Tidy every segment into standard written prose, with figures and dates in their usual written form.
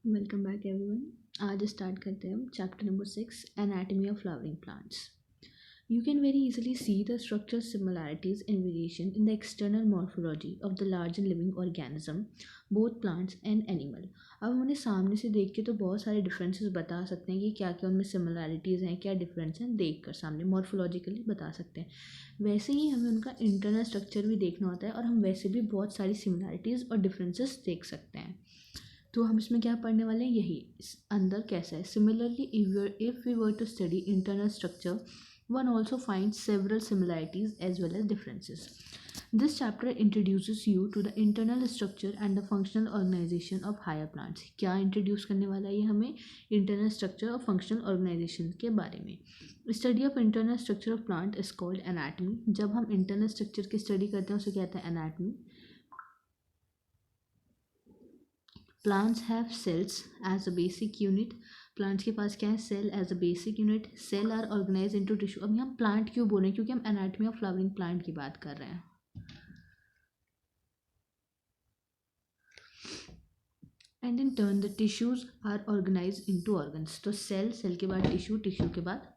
Welcome back everyone. आज start करते हैं हम chapter number 6 anatomy of flowering plants. You can very easily see the structural similarities and variation in the external morphology of the large and living organism, both plants and animal. अब हम उन्हें सामने से देख के तो बहुत सारे डिफरेंसेस बता सकते हैं कि क्या क्या उनमें सिमिलैरिटीज़ हैं, क्या डिफरेंस हैं, देख कर सामने मॉर्फोलॉजिकली बता सकते हैं। वैसे ही हमें उनका इंटरनल स्ट्रक्चर भी देखना होता है और हम वैसे भी बहुत सारी सिमिलैरिटीज़ और डिफरेंसेस देख सकते हैं। तो हम इसमें क्या पढ़ने वाले हैं, यही अंदर कैसा है। Similarly if we were to study internal structure, one also finds several similarities as well as differences. This chapter introduces you to the internal structure and the functional organization of higher plants. क्या introduce करने वाला है ये हमें? Internal structure और functional organisation के बारे में। Study of internal structure of plant is called anatomy. जब हम इंटरनल स्ट्रक्चर की स्टडी करते हैं उसे कहते हैं anatomy. Plants have cells as a basic unit. Plants के पास क्या है? Cell as a basic unit. Cell are organise into tissue. अब हम प्लांट क्यों बोल रहे हैं? क्योंकि हम एनाटॉमी ऑफ फ्लावरिंग प्लांट की बात कर रहे हैं। And in turn the tissues are organise into organs. तो सेल, सेल के बाद टिश्यू, टिश्यू के बाद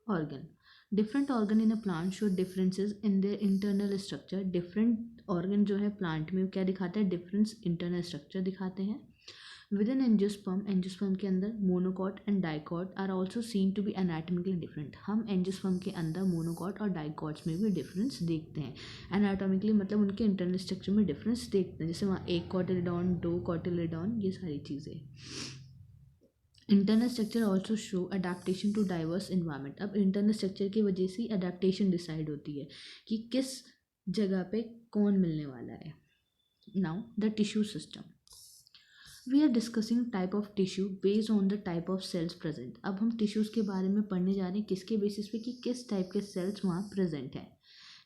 organ. Different organ in a plant show differences in their internal structure. Different organ जो है प्लांट में क्या दिखाता है? डिफरेंस इंटरनल स्ट्रक्चर दिखाते हैं। विद इन एंजियोस्पर्म, एंजियोस्पर्म के अंदर monocot and dicot are also seen to be anatomically different. हम एंजियोस्पर्म के अंदर मोनोकॉट और डाइकॉट्स में भी डिफरेंस देखते हैं। एनाटॉमिकली मतलब उनके इंटरनल स्ट्रक्चर में डिफरेंस देखते हैं, जैसे वहाँ एक कॉटिलिडॉन, दो कॉटिलिडॉन, ये सारी चीज़ें। Internal structure also show adaptation to diverse environment. अब इंटरनल स्ट्रक्चर की वजह से अडेप्टेशन डिसाइड होती है कि किस जगह पे कौन मिलने वाला है। Now the tissue system. We are discussing type of tissue based on the type of cells present. अब हम टिश्यूज़ के बारे में पढ़ने जा रहे हैं किसके बेसिस पे, कि किस टाइप के सेल्स वहाँ प्रेजेंट हैं।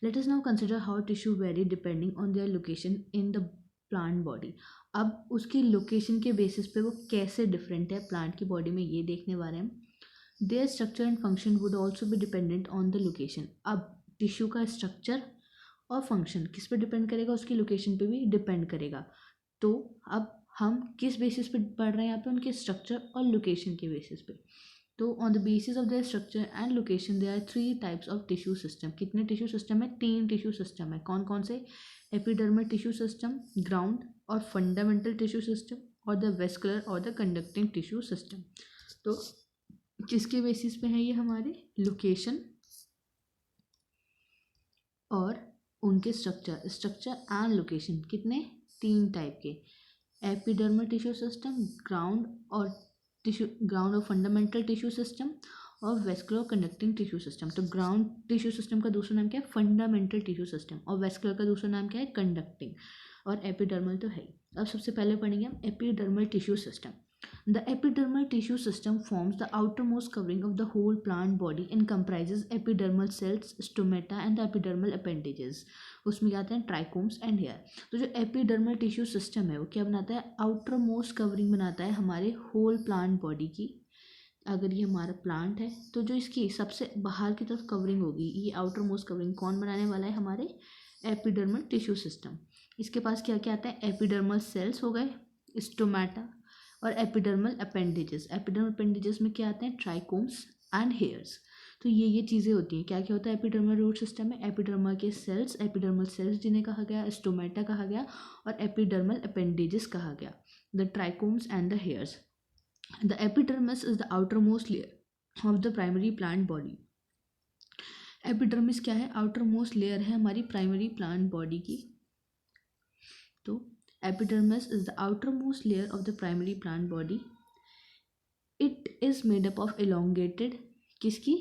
Let us now consider how tissue very depending on their location in the plant body. अब उसकी लोकेशन के बेसिस पे वो कैसे डिफरेंट है प्लांट की बॉडी में, ये देखने वाले हैं। There structure and function would also be dependent on the location. अब टिश्यू का स्ट्रक्चर और फंक्शन किस पे डिपेंड करेगा? उसकी लोकेशन पे भी डिपेंड करेगा। तो अब हम किस बेसिस पे पढ़ रहे हैं यहाँ पे? उनके स्ट्रक्चर और लोकेशन के बेसिस पे। तो on the basis of their structure and location there are 3 types of tissue system. कितने टिश्यू सिस्टम है? 3 टिश्यू सिस्टम है। कौन कौन से? एपिडर्मल टिश्यू सिस्टम, ग्राउंड और फंडामेंटल टिश्यू सिस्टम, और द वेस्कुलर और द कंडक्टिंग टिश्यू सिस्टम। तो किसके बेसिस पे है ये? हमारे लोकेशन और उनके स्ट्रक्चर, स्ट्रक्चर एंड लोकेशन। कितने? 3 टाइप के। एपिडर्मल टिश्यू सिस्टम, ग्राउंड और फंडामेंटल टिश्यू सिस्टम, और वेस्कुलर कंडक्टिंग टिश्यू सिस्टम। तो ग्राउंड टिश्यू सिस्टम का दूसरा नाम क्या है? Fundamental tissue system. और वेस्कुलर का दूसरा नाम क्या है? कंडक्टिंग। और एपिडर्मल तो है ही। अब सबसे पहले पढ़ेंगे हम epidermal tissue system. The epidermal tissue system forms the outermost covering of the whole plant body and comprises epidermal cells, stomata and the epidermal appendages. उसमें क्या आते हैं? Trichomes and hair. तो जो एपिडर्मल टिश्यू सिस्टम है वो क्या बनाता है? आउटर मोस्ट कवरिंग बनाता है हमारे होल प्लांट बॉडी की। अगर ये हमारा प्लांट है तो जो इसकी सबसे बाहर की तरफ कवरिंग होगी, ये आउटर मोस्ट कवरिंग कौन बनाने वाला है? हमारे एपिडर्मल टिश्यू सिस्टम। इसके पास क्या क्या आता है? एपिडर्मल सेल्स हो गए, स्टोमेटा और एपिडर्मल अपेंडेजेस। एपिडर्मल अपेंडेजेस में क्या आते हैं? Trichomes and hairs. तो ये चीज़ें होती हैं। क्या क्या होता है एपिडर्मल रूट सिस्टम में? एपिडर्मा के सेल्स, एपिडर्मल सेल्स जिन्हें कहा गया, स्टोमेटा कहा गया, और एपिडर्मल अपेंडेजेस कहा गया, the trichomes and the hairs. The epidermis is the outer most layer of the primary plant body. Epidermis क्या है? आउटर मोस्ट लेयर है हमारी प्राइमरी प्लांट बॉडी की। तो epidermis is the outermost layer of the primary plant body. It is made up of elongated, किसकी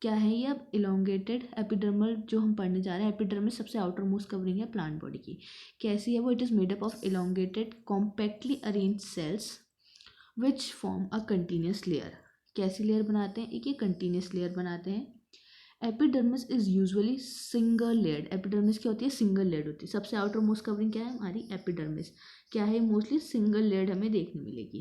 क्या है ये? अब elongated epidermal जो हम पढ़ने जा रहे हैं, epidermis सबसे outermost covering है प्लांट बॉडी की। कैसी है वो? It is made up of elongated compactly arranged cells which form a continuous layer. कैसी लेयर बनाते हैं? एक ये continuous layer बनाते हैं। Epidermis is usually single layered. Epidermis क्या होती है? सिंगल लेयर्ड होती है। सबसे आउटर मोस्ट कवरिंग क्या है? हमारी एपिडर्मिस। क्या है? मोस्टली सिंगल लेयर्ड हमें देखने मिलेगी।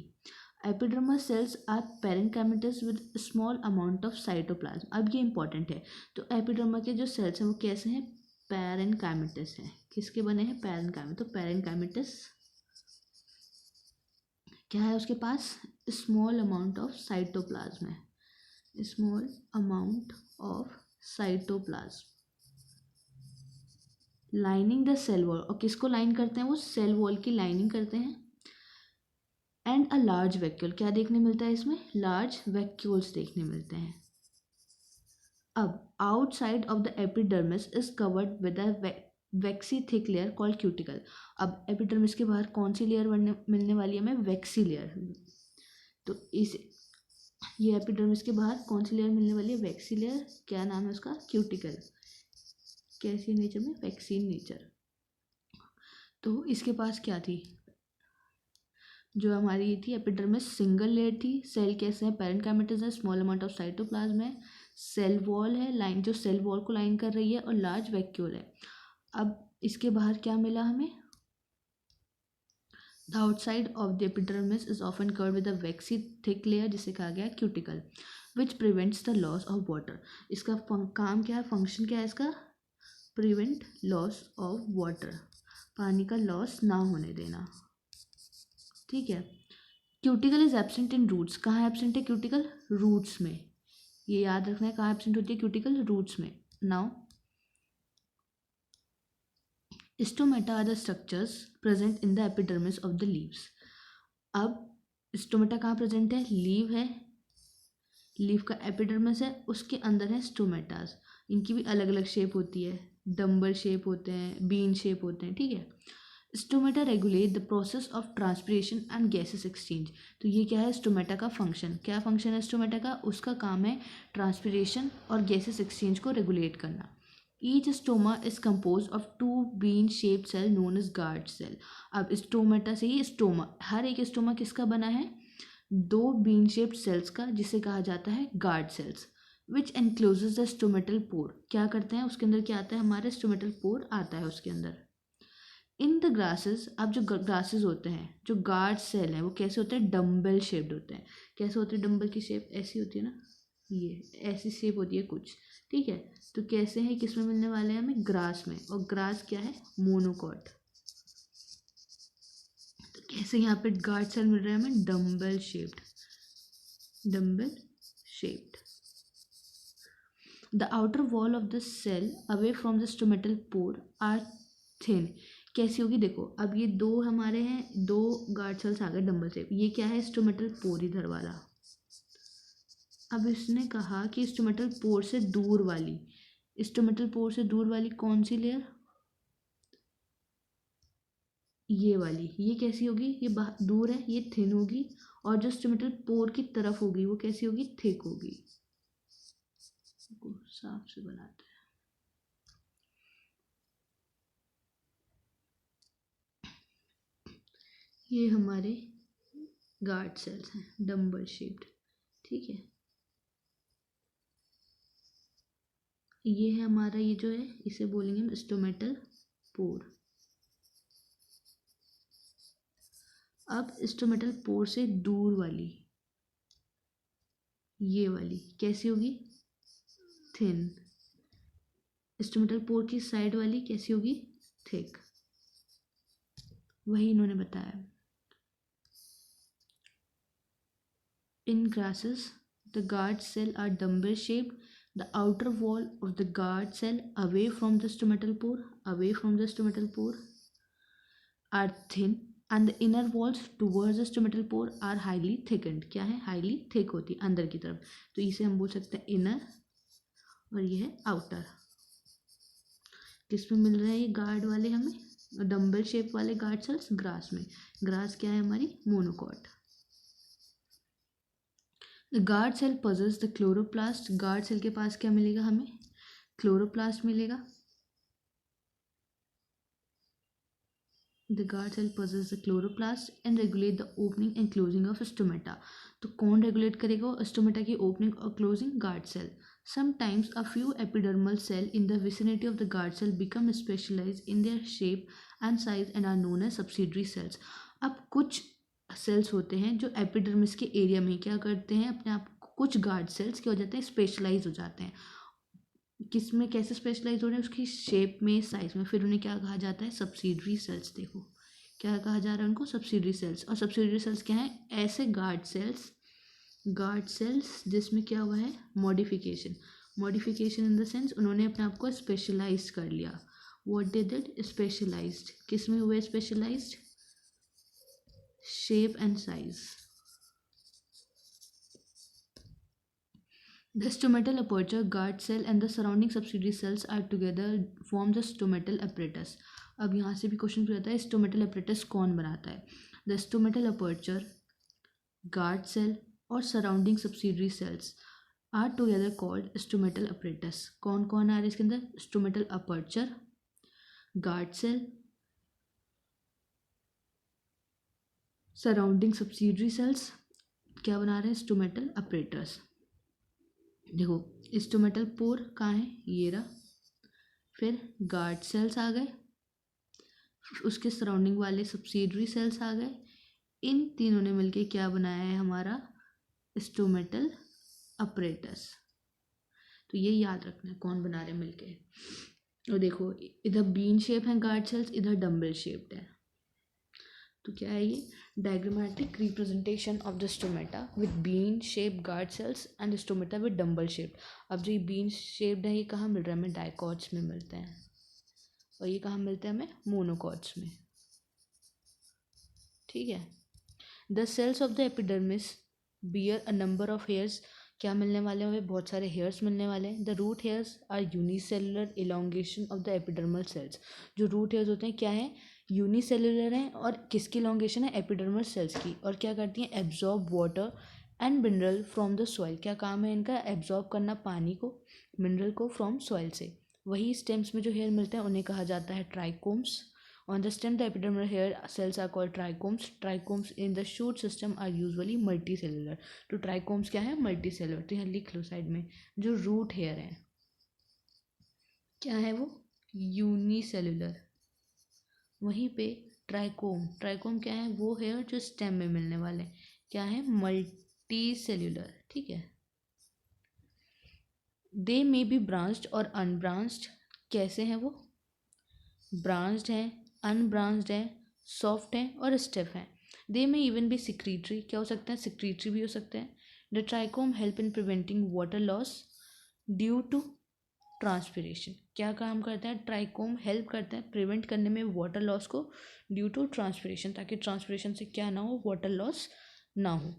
Epidermal cells are parenchymatous with small amount of cytoplasm. अब ये इंपॉर्टेंट है। तो एपिडर्मा के जो सेल्स हैं वो कैसे हैं? पैरेनकाइमेटस हैं। किसके बने हैं? पैरेनकाइमेटस। तो पैरेनकाइमेटस क्या है उसके पास? स्मॉल अमाउंट ऑफ साइटोप्लाज्म है, small amount of cytoplasm lining the cell wall. और किसको लाइन करते हैं? वो सेल वॉल की लाइनिंग करते हैं। एंड अ लार्ज वैक्यूल, क्या देखने मिलता है इसमें? लार्ज वैक्यूल्स देखने मिलते हैं। अब outside of the epidermis is covered with a vaccine thick layer called cuticle. अब एपिडर्मिस के बाहर कौन सी लेयर मिलने वाली है हमें? Waxy layer. तो इस ये एपिडर्मिस के बाहर कौन सी लेयर मिलने वाली है? Waxy layer. क्या नाम है उसका? क्यूटिकल। कैसी नेचर में? Vaccine nature. तो इसके पास क्या थी? जो हमारी थी एपिडर्मिस सिंगल लेयर थी। सेल कैसे है? पैरेन्काइमेटस है, स्मॉल अमाउंट ऑफ साइटोप्लाज्म है, सेल वॉल है, लाइन जो सेल वॉल को लाइन कर रही है, और लार्ज वैक्यूल है। अब इसके बाहर क्या मिला हमें? The outside of the epidermis is often covered with a vaccine thick layer, जिसे कहा गया cuticle, which prevents the loss of water. इसका काम क्या है? फंक्शन क्या है इसका? प्रिवेंट लॉस ऑफ वाटर, पानी का लॉस ना होने देना। ठीक है। Cuticle is absent in roots. कहाँ एब्सेंट है क्यूटिकल? रूट्स में। ये याद रखना है, कहाँ एब्सेंट होती है क्यूटिकल? रूट्स में। Now stomata are the structures present in the epidermis of the leaves. अब स्टोमेटा कहाँ प्रेजेंट है? लीव है, लीव का एपिडर्मिस है, उसके अंदर है स्टोमेटास। इनकी भी अलग अलग शेप होती है, डम्बल शेप होते हैं, बीन शेप होते हैं। ठीक है। Stomata regulate the process of transpiration and gases exchange. तो ये क्या है? स्टोमेटा का फंक्शन। क्या फंक्शन है स्टोमेटा का? उसका काम है ट्रांसपिरेशन और गैसेस एक्सचेंज को रेगुलेट करना। Each stoma is compose of two bean shaped cell known as guard cell. अब स्टोमेटा से ही स्टोमा, हर एक स्टोमा किसका बना है? दो बीन शेप्ड सेल्स का, जिसे कहा जाता है guard cells, which encloses the stomatal पोर। क्या करते हैं उसके अंदर? क्या आता है हमारे? स्टोमेटल पोर आता है उसके अंदर। इन द ग्रासेस, अब जो ग्रासेस होते हैं, जो गार्ड सेल हैं, वो कैसे होते हैं? डम्बल शेप्ड होते हैं। कैसे होते हैं डम्बल की शेप? ऐसी होती है ना, ये ऐसी शेप होती है कुछ। ठीक है। तो कैसे हैं? किस में मिलने वाले हैं हमें? ग्रास में। और ग्रास क्या है? मोनोकॉट। तो कैसे यहाँ पे गार्ड सेल मिल रहे हैं हमें? Dumbbell shaped, dumbbell shaped. The outer wall of the cell away from the stomatal pore are thin. कैसी होगी? देखो, अब ये दो हमारे हैं, दो गार्ड सेल्स आ गए डम्बल शेप। ये क्या है? स्टोमेटल पोर इधर वाला। अब इसने कहा कि स्टोमेटल पोर से दूर वाली, स्टोमेटल पोर से दूर वाली कौन सी लेयर? ये वाली। ये कैसी होगी? ये दूर है, ये थिन होगी। और जो स्टोमेटल पोर की तरफ होगी वो कैसी होगी? थिक होगी। साफ से बनाते हैं। ये हमारे गार्ड सेल्स हैं, डम्बल शेप्ड। ठीक है। ये है हमारा, ये जो है इसे बोलेंगे हम स्टोमेटल पोर। अब स्टोमेटल पोर से दूर वाली, ये वाली कैसी होगी? थिन। स्टोमेटल पोर की साइड वाली कैसी होगी? थिक। वही इन्होंने बताया। इन grasses the guard cell are dumbbell shaped. The outer wall of the guard cell away from the stomatal pore are thin, and the inner walls towards the stomatal pore are highly thickened. क्या है? highly thick होती है अंदर की तरफ। तो इसे हम बोल सकते हैं inner, और ये है outer। किस में मिल रहे हैं ये गार्ड वाले हमें? डम्बल शेप वाले गार्ड सेल्स ग्रास में। ग्रास क्या है हमारी? Monocot. Guard cell possess the chloroplast. Guard cell के पास क्या मिलेगा हमें? क्लोरोप्लास्ट मिलेगा। The guard cell possess the chloroplast and regulate the opening and closing of stomata. तो कौन रेगुलेट करेगा स्टोमेटा की ओपनिंग और closing? Guard cell. Sometimes a few epidermal cell in the vicinity of the guard cell become specialise in their shape and size and are known as subsidiary cells. अब कुछ sales होते हैं जो epidermis के area में क्या करते हैं, अपने आप कुछ गार्ड सेल्स क्या हो जाते हैं? स्पेशलाइज हो जाते हैं। किस में? कैसे स्पेशलाइज हो रहे हैं? उसकी शेप में, साइज में। फिर उन्हें क्या कहा जाता है? Subsidiary cells. देखो क्या कहा जा रहा है उनको? Subsidiary cells. और सब्सिडरी सेल्स क्या है? ऐसे गार्ड सेल्स जिसमें क्या हुआ है? मॉडिफिकेशन इन द सेंस उन्होंने अपने आप को स्पेशलाइज कर लिया। What they did? स्पेशलाइज्ड। किस में हुए specialised? Shape and size. The stomatal aperture, guard cell and the surrounding subsidiary cells are together form the stomatal apparatus. अब यहाँ से भी क्वेश्चन पूछा है stomatal apparatus कौन बनाता है? The stomatal aperture, guard cell और surrounding subsidiary cells are together called stomatal apparatus. कौन कौन आ रहा है इसके अंदर? stomatal aperture, guard cell, surrounding subsidiary cells क्या बना रहे हैं? stomatal apparatus. देखो स्टोमेटल पोर कहाँ है? ये रहा। फिर गार्ड सेल्स आ गए, उसके सराउंडिंग वाले सब्सिडरी सेल्स आ गए। इन तीनों ने मिलके क्या बनाया है? हमारा स्टोमेटल अपरेटस। तो ये याद रखना है कौन बना रहे हैं मिलके। और देखो इधर बीन शेप है गार्ड सेल्स, इधर डम्बल शेप्ड है। तो क्या है ये? Diagrammatic representation of the stomata with bean shape guard cells and stomata with dumbbell shaped. अब जो ये बीन शेप्ड है ये कहाँ मिल रहा है? हमें डाइकॉट्स में मिलते हैं। और ये कहाँ मिलते हैं? हमें मोनोकॉट्स में। ठीक है। The cells of the epidermis bear a number of hairs. क्या मिलने वाले हैं? हमें बहुत सारे हेयर्स मिलने वाले हैं। The root hairs are unicellular elongation of the epidermal cells. जो रूट हेयर्स होते हैं क्या है? यूनिसेलुलर हैं। और किसकी इलोंगेशन है? एपिडर्मल सेल्स की। और क्या करती हैं? Absorb water and mineral from the soil. क्या काम है इनका? एब्जॉर्ब करना पानी को, मिनरल को फ्रॉम सॉइल से। वही स्टेम्स में जो हेयर मिलते हैं उन्हें कहा जाता है trichomes. On the stem, the epidermal hair cells are called trichomes. Trichomes in the shoot system are usually multicellular. तो trichomes क्या है? Multicellular. तो यहाँ लिख लो साइड में। जो रूट हेयर है क्या है वो? यूनिसेलुलर। वहीं पे ट्राइकोम क्या है? वो हेयर जो स्टेम में मिलने वाले क्या है? मल्टीसेल्युलर। ठीक है। दे मे बी ब्रांच्ड और अनब्रांच्ड। कैसे हैं वो? ब्रांच्ड हैं, अनब्रांच्ड है, सॉफ्ट है और स्टिफ है। दे में इवन भी सिक्रीटरी। क्या हो सकते हैं? सिक्रीटरी भी हो सकते हैं। The trichome help in preventing water loss due to transpiration. क्या काम करता है? ट्राइकोम हेल्प करता है प्रिवेंट करने में वाटर लॉस को ड्यू टू ट्रांसपिरेशन, ताकि ट्रांसपिरेशन से क्या ना हो? वाटर लॉस ना हो।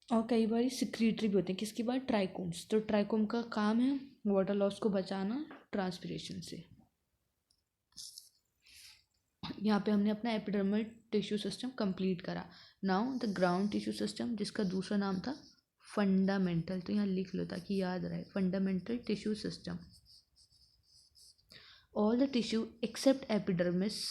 और कई बार सिक्रीटरी भी होते हैं। किसकी बात? ट्राइकोम्स। तो ट्राइकोम का काम है वाटर लॉस को बचाना ट्रांसपिरेशन से। यहाँ पे हमने अपना एपिडर्मल टिश्यू सिस्टम कंप्लीट करा। Now the ground tissue system, जिसका दूसरा नाम था फंडामेंटल। तो यहाँ लिख लो ताकि याद रहे। Fundamental tissue system. All the tissue except epidermis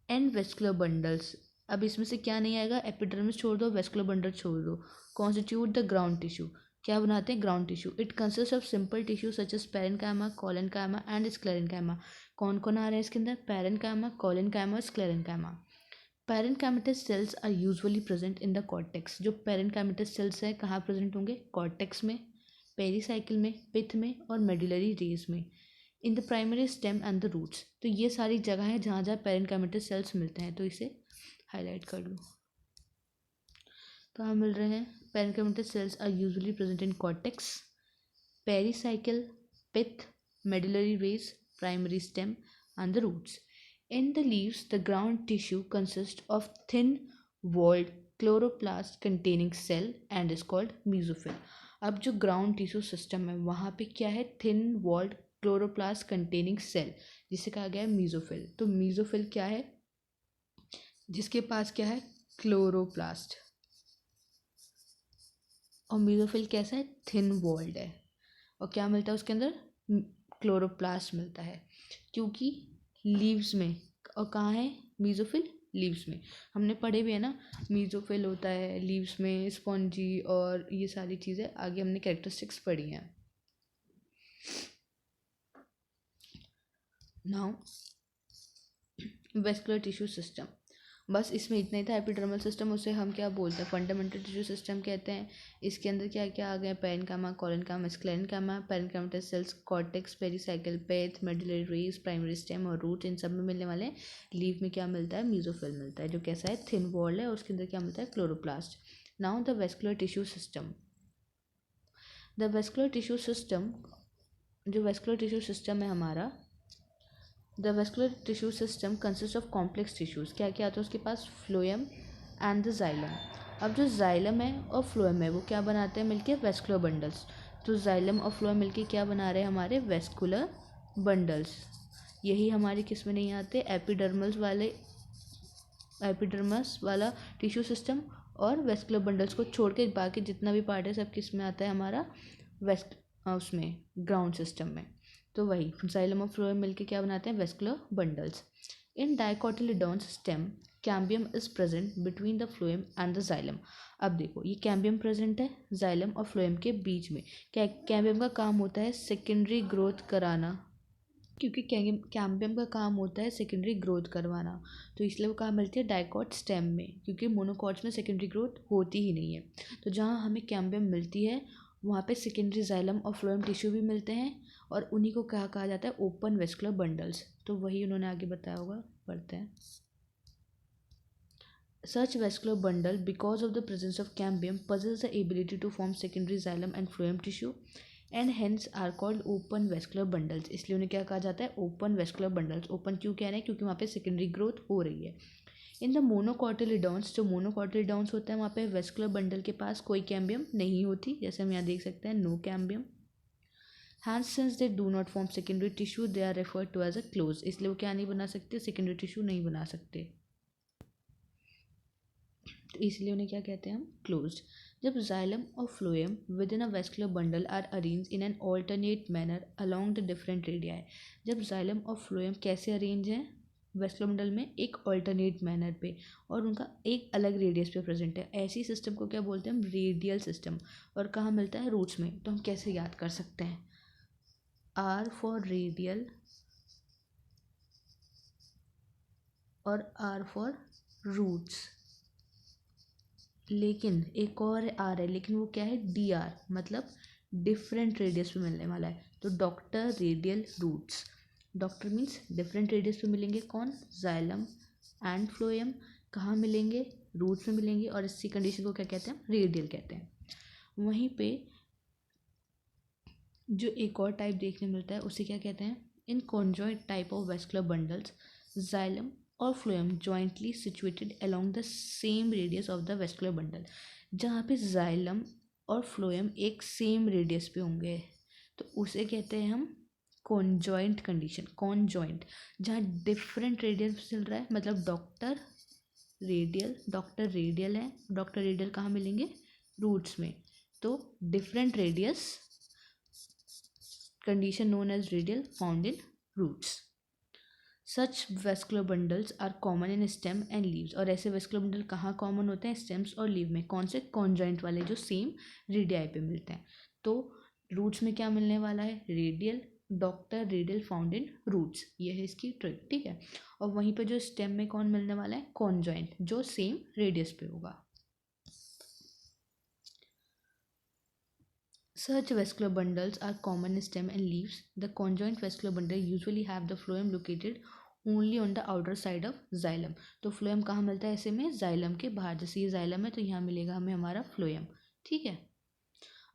and vascular bundles. अब इसमें से क्या नहीं आएगा? एपिडर्मिस छोड़ दो, वेस्कुलर बंडल छोड़ दो। Constitute the ground tissue. क्या बनाते हैं? Ground tissue. It consist of simple tissue such as parenchyma, collenchyma and sclerenchyma. कौन कौन आ रहे हैं इसके अंदर? Parenchyma, collenchyma, sclerenchyma. Parenchymatous cells are usually present in the cortex. जो पेरेन्काइमेटस सेल्स है कहाँ प्रेजेंट होंगे? कॉर्टेक्स में, पेरीसाइकिल में, पिथ में और मेडुलरी रेज में। In the primary stem and the roots. तो ये सारी जगह है जहाँ जहाँ पेरेन्काइमेटस सेल्स मिलते हैं। तो इसे हाईलाइट कर लो। कहाँ मिल रहे हैं? Parenchymatous cells are usually present in cortex, pericycle, pith, medullary rays, primary stem, and the roots. In the leaves, the ground tissue consists of thin-walled chloroplast containing cell and is called mesophyll. अब जो ground tissue system है वहाँ पे क्या है? Thin walled chloroplast containing cell, जिसे कहा गया है मीजोफिल। तो मीजोफिल क्या है? जिसके पास क्या है? क्लोरोप्लास्ट। और मीजोफिल कैसा है? थिन वॉल्ड है। और क्या मिलता है उसके अंदर? क्लोरोप्लास्ट मिलता है। क्योंकि लीव्स में, और कहाँ है मीजोफिल? लीव्स में। हमने पढ़े भी है ना, मीजोफिल होता है लीव्स में, स्पॉन्जी और ये सारी चीज़ें आगे हमने कैरेक्टरिस्टिक्स पढ़ी हैं। Now vascular tissue system. बस इसमें इतना ही था। एपिडर्मल सिस्टम उसे हम क्या बोलते हैं, फंडामेंटल टिश्यू सिस्टम कहते हैं। इसके अंदर क्या क्या आ गया, parenchyma, collenchyma, sclerenchyma. Parenchyma sales cortex, pericycle, faith, medullary race, primary stem और रूट, इन सब में मिलने वाले हैं। लीफ में क्या मिलता है, मीजोफिल मिलता है, जो कैसा है, थिन वॉल है, और उसके अंदर क्या मिलता है, chloroplast. Now the vascular tissue system. The vascular tissue system, जो वेस्कुलर टिश्यू सिस्टम है हमारा, the vascular tissue system consist of complex tissues. क्या क्या आता है उसके पास, फ्लोएम एंड द जाइलम। अब जो जाइलम है और फ्लोएम है वो क्या बनाते हैं मिलके, वेस्कुलर बंडल्स। तो जाइलम और फ्लोएम मिलके क्या बना रहे हैं हमारे, वेस्कुलर बंडल्स। यही हमारे किस में नहीं आते, एपिडर्मस वाला टिश्यू सिस्टम और वेस्कुलर बंडल्स को छोड़ के बाकी जितना भी पार्ट है सब किस में आता है हमारा, वेस्ट उसमें ग्राउंड सिस्टम में। तो वही जाइलम और फ्लोएम मिलके क्या बनाते हैं, vascular bundles. In dicotyledons stem cambium is present between the phloem and the xylem. अब देखो ये कैम्बियम प्रेजेंट है जाइलम और फ्लोएम के बीच में। कैम्बियम का काम होता है सेकेंडरी ग्रोथ कराना, क्योंकि कैम्बियम का काम होता है सेकेंडरी ग्रोथ करवाना, तो इसलिए वो कहाँ मिलती है, डाइकॉट स्टेम में, क्योंकि मोनोकॉट्स में सेकेंडरी ग्रोथ होती ही नहीं है। तो जहाँ हमें कैम्बियम मिलती है वहाँ पे सेकेंडरी जाइलम और फ्लोएम टिश्यू भी मिलते हैं, और उन्हीं को क्या कहा जाता है, ओपन वेस्कुलर बंडल्स। तो वही उन्होंने आगे बताया होगा, पढ़ते हैं। Such vascular bundle, because of the presence of cambium, possess the ability to form secondary xylem and phloem tissue and hence are called open vascular bundles। इसलिए उन्हें क्या कहा जाता है, open vascular bundles। open क्यों कह रहे हैं, क्योंकि वहाँ पे secondary growth हो रही है। इन द मोनोकॉटिलिडॉन्स, जो मोनोकॉटिलिडॉन्स होता है वहाँ पे वेस्कुलर बंडल के पास कोई कैम्बियम नहीं होती, जैसे हम यहाँ देख सकते हैं, no cambium. Hence since they do not form secondary tissue they are referred to as a close. इसलिए वो क्या नहीं बना सकते, सेकेंडरी टिश्यू नहीं बना सकते, तो इसलिए उन्हें क्या कहते हैं हम, क्लोज्ड। जब जाइलम और phloem within a vascular bundle are arrange in an alternate manner along the different radii. जब जाइलम और फ्लोएम कैसे अरेंज हैं वेस्कुलर बंडल में, एक ऑल्टरनेट मैनर पे, और उनका एक अलग रेडियस पे प्रेजेंट है, ऐसी सिस्टम को क्या बोलते हैं हम, रेडियल सिस्टम। और कहाँ मिलता है, रूट्स में। तो हम कैसे याद कर सकते हैं, आर फॉर रेडियल और आर फॉर रूट्स। लेकिन एक और आर है, लेकिन वो क्या है, डी आर, मतलब डिफरेंट रेडियस पे मिलने वाला है। तो doctor radial roots, doctor means different radius पे मिलेंगे, कौन, जाइलम एंड फ्लोएम। कहाँ मिलेंगे, रूट्स में मिलेंगे, और इसी कंडीशन को क्या कहते हैं, रेडियल कहते हैं। वहीं पे जो एक और टाइप देखने मिलता है उसे क्या कहते हैं, in conjoint type of vascular bundles xylem और phloem jointly situated along the same radius of the vascular bundle. जहाँ पे जाइलम और फ्लोएम एक सेम रेडियस पे होंगे तो उसे कहते हैं हम कॉन्जॉइंट कंडीशन। कॉन्जॉइंट जहाँ डिफरेंट रेडियस चल रहा है, मतलब डॉक्टर रेडियल है, डॉक्टर रेडियल कहाँ मिलेंगे, रूट्स में। तो different radius condition known as radial found in roots. Such vascular bundles are common in stem and leaves। और ऐसे vascular bundle कहाँ common होते हैं, stems और leaf में। कौन से, conjoint वाले, जो same radii पे मिलते हैं। तो roots में क्या मिलने वाला है, radial, doctor radial found in roots, ये है इसकी ट्रिक, ठीक है। और वहीं पे जो स्टेम में कौन मिलने वाला है, कॉन्जॉइंट, जो सेम रेडियस पे होगा। Such vascular bundles are common in stem and leaves. The conjoint vascular bundle usually have the phloem located only on the outer side of xylem। तो phloem कहाँ मिलता है ऐसे में, xylem के बाहर। जैसे ये xylem है तो यहाँ मिलेगा हमें हमारा phloem, ठीक है।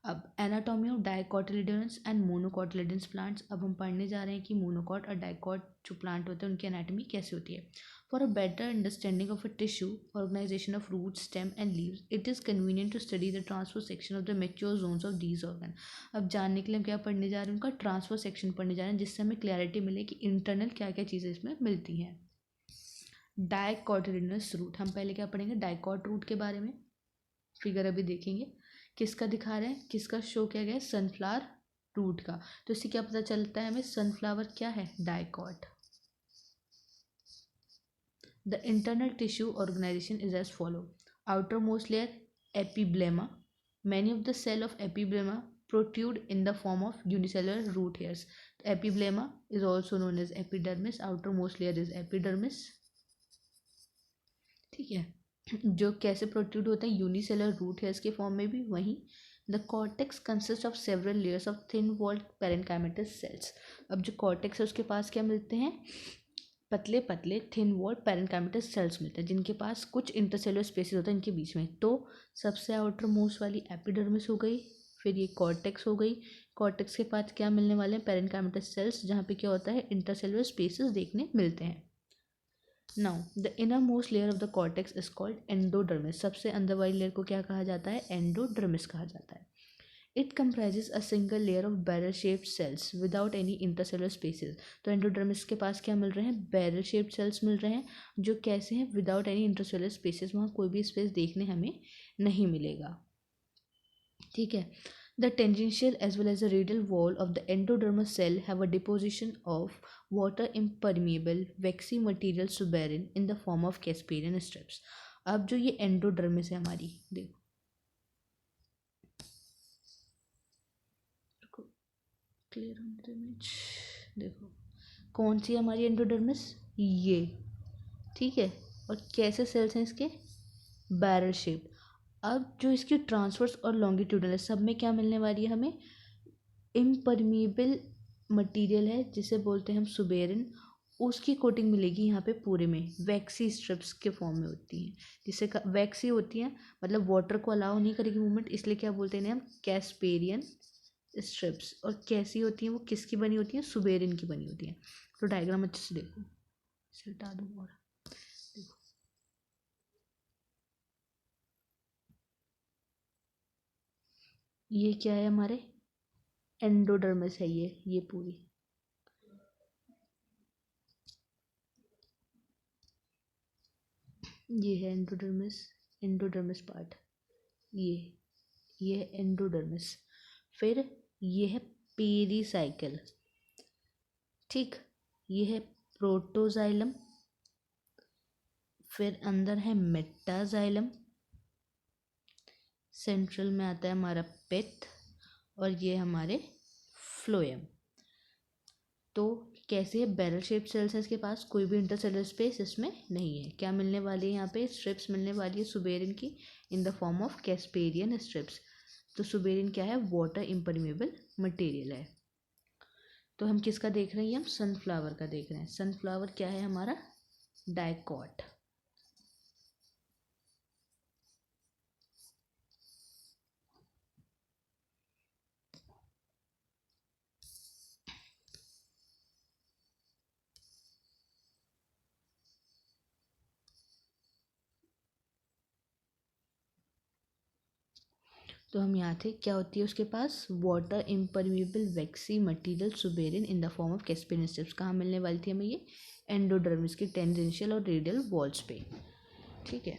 अब एनाटॉमी ऑफ डाइकोटिलेडोन्स एंड मोनोकोटिलेडोन्स प्लांट्स। अब हम पढ़ने जा रहे हैं कि मोनोकॉट और डाइकोट जो प्लांट होते हैं उनकी एनाटॉमी कैसे होती है। For a better understanding of a tissue organisation of root, stem and leaves, it is convenient to study the transfer section of the mature zones of these organ. अब जानने के लिए हम क्या पढ़ने जा रहे हैं, उनका ट्रांसफर सेक्शन पढ़ने जा रहे हैं, जिससे हमें क्लैरिटी मिले कि इंटरनल क्या क्या चीज़ें इसमें मिलती हैं। डाइकोटिलेडोनस रूट, हम पहले क्या पढ़ेंगे, डाइकोट रूट के बारे में। फिगर अभी देखेंगे, किसका दिखा रहे हैं, किसका शो किया गया है, सनफ्लावर रूट का। तो इससे क्या पता चलता है हमें, सनफ्लावर क्या है, dicot. The internal tissue organisation is as follow. Outermost layer epiblema. Many of the cell of epiblema protrude in the form of unicellular root hairs। Epiblema is also known as epidermis। outermost layer is epidermis, ठीक है। जो कैसे protrude होता है, unicellular root है इसके form में भी। वहीं the cortex consist of several layers of thin walled parenchymatous cells. अब जो कॉर्टेक्स है उसके पास क्या मिलते हैं, पतले पतले थिन वॉल्ड पेरेन्काइमेटस सेल्स मिलते हैं जिनके पास कुछ इंटरसेलुलर स्पेसेस होता है इनके बीच में। तो सबसे आउटर मोस्ट वाली एपिडर्मिस हो गई, फिर ये कॉर्टेक्स हो गई। कॉर्टेक्स के पास क्या मिलने वाले हैं, पेरेन्काइमेटस सेल्स, जहाँ पे क्या होता है, इंटरसेलुलर स्पेसेस देखने मिलते हैं। Now the inner most layer of the cortex is called endodermis. सबसे अंदर वाली लेयर को क्या कहा जाता है, एंडोडर्मिस कहा जाता है। It comprises a single layer of barrel shaped cells without any intercellular spaces। तो एंडोडर्मिस के पास क्या मिल रहे हैं, बैरल शेप्ड सेल्स मिल रहे हैं जो कैसे हैं, विदाउट एनी इंटरसेलुलर स्पेसेस, वहाँ कोई भी स्पेस देखने हमें नहीं मिलेगा। ठीक है। The tangential as well as the radial wall of the endodermal cell have a deposition of water impermeable waxy material suberin in the form of Casparian strips। अब जो ये एंडोडर्मिस है हमारी, देखो क्लियर ऑन द इमेज, देखो कौन सी हमारी endodermis, ये, ठीक है। और कैसे सेल्स हैं इसके, बैरल शेप। अब जो इसकी ट्रांसवर्स और लॉन्गिट्यूडल है, सब में क्या मिलने वाली है हमें, इम्परमीबल मटेरियल है जिसे बोलते हैं हम सुबेरिन, उसकी कोटिंग मिलेगी यहाँ पे पूरे में, वैक्सी स्ट्रिप्स के फॉर्म में होती हैं, जिससे वैक्सी होती हैं मतलब वाटर को अलाउ नहीं करेगी मूवमेंट, इसलिए क्या बोलते हैं हम, कैस्पेरियन स्ट्रिप्स। और कैसी होती हैं वो, किसकी बनी होती हैं, सुबेरिन की बनी होती हैं। तो डायग्राम अच्छे से देखो, इसे हटा दूँ और देखो, ये क्या है हमारे, एंडोडर्मिस है ये पूरी। ये है एंडोडर्मिस, एंडोडर्मिस पार्ट, ये है एंडोडर्मिस। फिर ये है पेरीसाइकिल, ठीक, ये है प्रोटोजाइलम, फिर अंदर है मेटाजाइलम, सेंट्रल में आता है हमारा पित्त, और ये हमारे फ्लोएम। तो कैसे है, बैरल शेप सेल्स है इसके पास, कोई भी इंटरसेलुलर स्पेस इसमें नहीं है। क्या मिलने वाली है यहाँ पे, स्ट्रिप्स मिलने वाली है सुबेरिन की इन the form of casparian strips. तो सुबेरिन क्या है, वाटर इम्परमेबल मटेरियल है। तो हम किसका देख रहे हैं, हम सनफ्लावर का देख रहे हैं। सनफ्लावर क्या है हमारा, डाइकॉट। तो हम यहाँ थे, क्या होती है उसके पास, water impermeable waxy material suberin in the form of casparian strips. कहाँ मिलने वाली थी हमें ये, एंडोडर्मिस की टेंजेंशियल और रेडियल वॉल्स पे। ठीक है।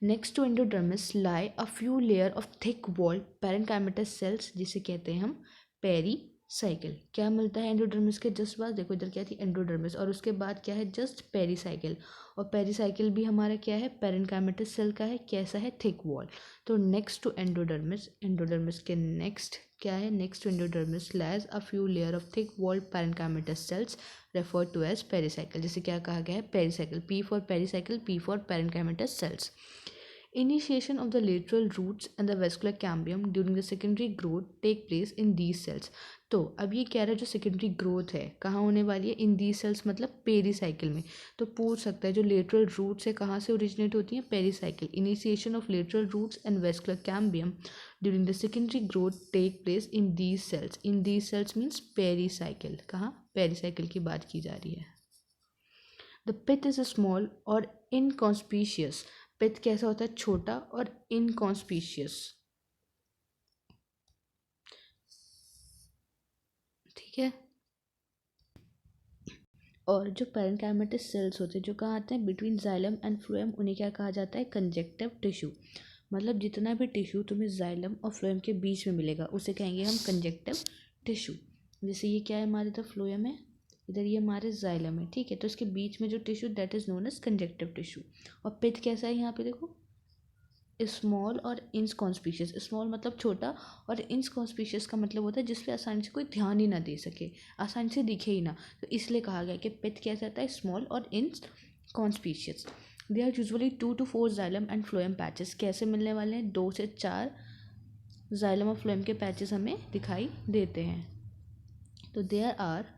Next to endodermis lie a few layer of thick walled parenchymatous cells, जिसे कहते हैं हम पेरी साइकिल। क्या मिलता है एंडोडर्मिस के जस्ट बाद, देखो इधर क्या थी, एंडोडर्मिस, और उसके बाद क्या है, जस्ट पेरीसाइकिल। और पेरीसाइकिल भी हमारा क्या है, पेरेन्काइमेटस सेल का है, कैसा है, थिक वॉल। तो नेक्स्ट टू एंडोडर्मिस, एंडोडर्मिस के नेक्स्ट क्या है, next to endodermis lies a few layer of thick walled parenchymatous cells referred to as pericycle. जैसे क्या कहा गया है, pericycle, P for pericycle, P for parenchymatous cells. Initiation of the lateral roots and the vascular cambium during the secondary growth take place in these cells। तो अब ये कह रहा है जो सेकेंडरी ग्रोथ है कहाँ होने वाली है, इन दीज सेल्स मतलब पेरीसाइकिल में। तो पूछ सकता है जो लेटरल रूट्स है कहाँ से ओरिजिनेट होती हैं, pericycle. Initiation of lateral roots and vascular cambium during the secondary growth take place in these cells. In these cells means pericycle, कहाँ, पेरीसाइकिल की बात की जा रही है। द पिथ इज स्मॉल और इनकॉन्स्पीशियस। पिथ कैसा होता है, छोटा और इनकॉन्स्पीशियस, ठीक है। और जो पेरेन्काइमेटस सेल्स होते हैं जो कहाँ आते हैं, बिटवीन जाइलम एंड फ्लोएम, उन्हें क्या कहा जाता है, कंजक्टिव टिश्यू। मतलब जितना भी टिश्यू तुम्हें जाइलम और फ्लोएम के बीच में मिलेगा उसे कहेंगे हम कंजक्टिव टिश्यू। जैसे ये क्या है हमारे, इधर फ्लोएम है, इधर ये हमारे जाइलम है, ठीक है। तो इसके बीच में जो tissue, that is known as conjunctive tissue. और पिथ कैसा है यहाँ पे देखो, स्मॉल और इनकॉन्स्पीशियस। स्मॉल मतलब छोटा, और इनकॉन्स्पीशियस का मतलब होता है जिस पे आसानी से कोई ध्यान ही ना दे सके, आसानी से दिखे ही ना। तो इसलिए कहा गया कि पिथ कैसा रहता है, स्मॉल और inconspicuous. They are usually 2 to 4 xylem and phloem patches. कैसे मिलने वाले हैं? 2 से 4 जाइलम और फ्लोएम के पैचेस हमें दिखाई देते हैं। तो there are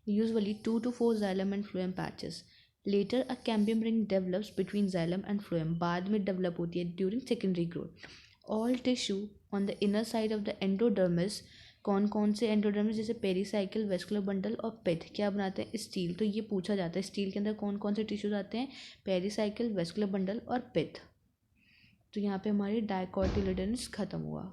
usually 2 to 4 xylem and phloem patches. Later a cambium ring develops between xylem and phloem. बाद में develop होती है during secondary growth. All tissue on the inner side of the endodermis, कौन कौन से एंडोडर्मिस, जैसे pericycle, vascular bundle और पिथ, क्या बनाते हैं? स्टील। तो ये पूछा जाता है स्टील के अंदर कौन कौन से टिश्यूज आते हैं? पेरीसाइकिल, वेस्कुलर बंडल और पिथ। तो यहाँ पे हमारी डाइकोटिलेडोनस खत्म हुआ।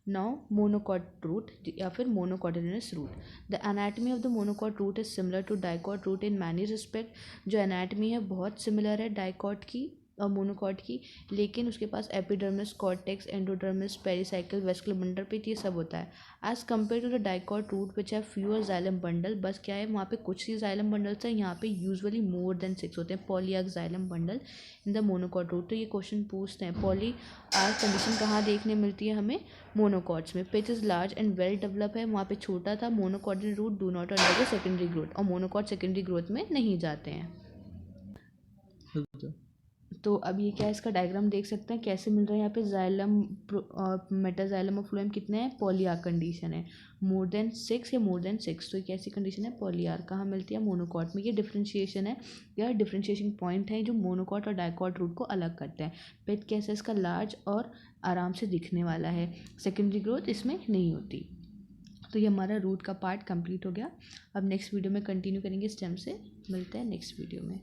नाउ मोनोकॉट रूट या फिर monocotyledonous root. The anatomy of the monocot root is similar to dicot root in many respect. जो एनाटमी है बहुत सिमिलर है डाइकॉट की और मोनोकॉट की, लेकिन उसके पास epidermis, cortex, endodermis, pericycle, vascular bundle पे ये सब होता है। As compare to the dicot root which have fewer xylem bundle, बस क्या है वहाँ पे कुछ ही जाइलम बंडल्स हैं, यहाँ पे यूजुअली मोर देन 6 होते हैं polyarch xylem bundle in the monocot root. तो ये क्वेश्चन पूछते हैं पॉली आर्क कंडीशन कहाँ देखने मिलती है हमें? मोनोकॉट्स में। Pith is large and well develop है, वहाँ पे छोटा था। Monocotyl root do not undergo secondary growth, और मोनोकॉट सेकेंडरी ग्रोथ में नहीं जाते हैं। तो अब ये क्या है, इसका डायग्राम देख सकते हैं कैसे मिल रहा है। यहाँ पे जाइलम और मेटाजाइलम और फ्लोएम कितने हैं? पॉलीआर्क कंडीशन है, मोर देन 6 या मोर देन 6। तो कैसी कंडीशन है? पॉलीआर्क। कहाँ मिलती है? मोनोकॉट में। ये डिफ्रेंशिएशन है या डिफ्रेंशिएशन पॉइंट है जो मोनोकॉट और डाइकॉट रूट को अलग करते हैं। पिथ कैसे? इसका लार्ज और आराम से दिखने वाला है, सेकेंडरी ग्रोथ इसमें नहीं होती। तो ये हमारा रूट का पार्ट कंप्लीट हो गया। अब नेक्स्ट वीडियो में कंटिन्यू करेंगे स्टेम से। मिलते हैं नेक्स्ट वीडियो में।